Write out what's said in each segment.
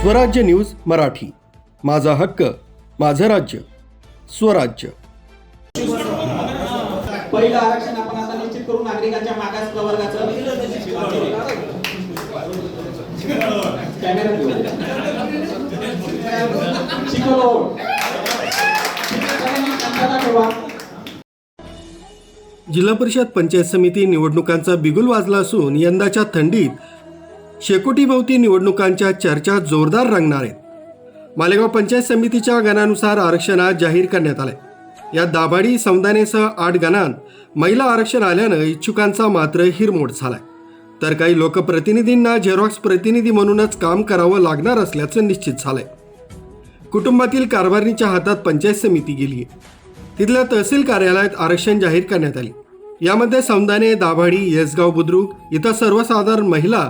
स्वराज्य न्यूज मराठी, माझा हक्क माझं राज्य स्वराज्य। पहिलं आरक्षण आपण आता निश्चित करू नागरिकांच्या मागास प्रवर्गाचं जिल्हा परिषद पंचायत समिती निवडणुकांचा बिगुल वाजला असून यंदाच्या थंडीत शेकोटीभोवती निवडणुकांच्या चर्चा जोरदार रंगणार आहेत। मालेगाव पंचायत समितीच्या गणानुसार आरक्षण आज जाहीर करण्यात आले। या दाभाडी सौंदानेसह 8 गणांत महिला आरक्षण आल्यानं इच्छुकांचा मात्र हिरमोड झालाय, तर काही लोकप्रतिनिधींना झेरॉक्स प्रतिनिधी म्हणूनच काम करावं लागणार असल्याचं निश्चित झालंय। कुटुंबातील कारभारणीच्या हातात पंचायत समिती गेली आहे। तिथल्या तहसील कार्यालयात आरक्षण जाहीर करण्यात आले। यामध्ये सौंदाने, दाभाडी, येसगाव बुद्रुक इथं सर्वसाधारण महिला,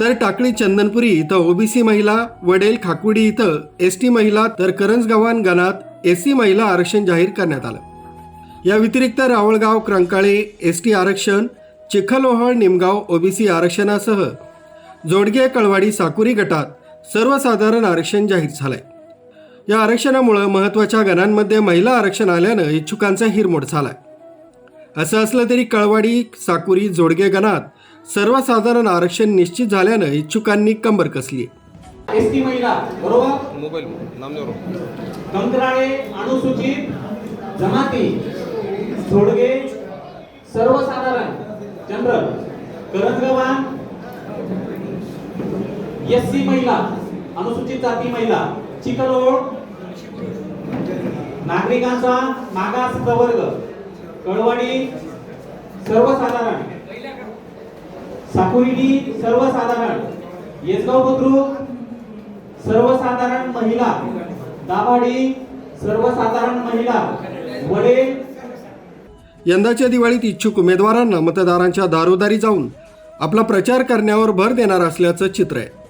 तर टाकळी चंदनपुरी इथं ओबीसी महिला, वडेल खाकुडी इथं एसटी महिला, तर करंजगावान गणात एससी महिला आरक्षण जाहीर करण्यात आलं। या व्यतिरिक्त रावळगाव, क्रंकाळे एसटी आरक्षण, चिखलोहळ, निमगाव ओबीसी आरक्षणासह जोडगे, कळवाडी, साकुरी गटात सर्वसाधारण आरक्षण जाहीर झालंय। या आरक्षणामुळे महत्त्वाच्या गणांमध्ये महिला आरक्षण आल्यानं इच्छुकांचा हिरमोड झालाय। असं असलं तरी कळवाडी, साकुरी, जोडगे गणात सर्वसाधारण आरक्षण निश्चित झाल्यानं इच्छुकांनी कंबर कसली। एसटी महिला बरोबर, मोबाईल नाम देऊ, कंत्राळे, अनुसूचित जमाती, जोडगे सर्वसाधारण जनरल, करंजगावान एससी महिला, अनुसूचित जाती महिला, चिखलोळ नागरिकांचा मागास प्रवर्ग, कळवाडी सर्वसाधारण, साकुरी सर्वसाधारण, येसगाव बुद्रुक सर्वसाधारण महिला, दाभाडी सर्वसाधारण महिला, वडेल। यंदाच्या दिवाळीत इच्छुक उमेदवारांना मतदारांच्या दारोदारी जाऊन आपला प्रचार करण्यावर भर देणार असल्याचं चित्र आहे।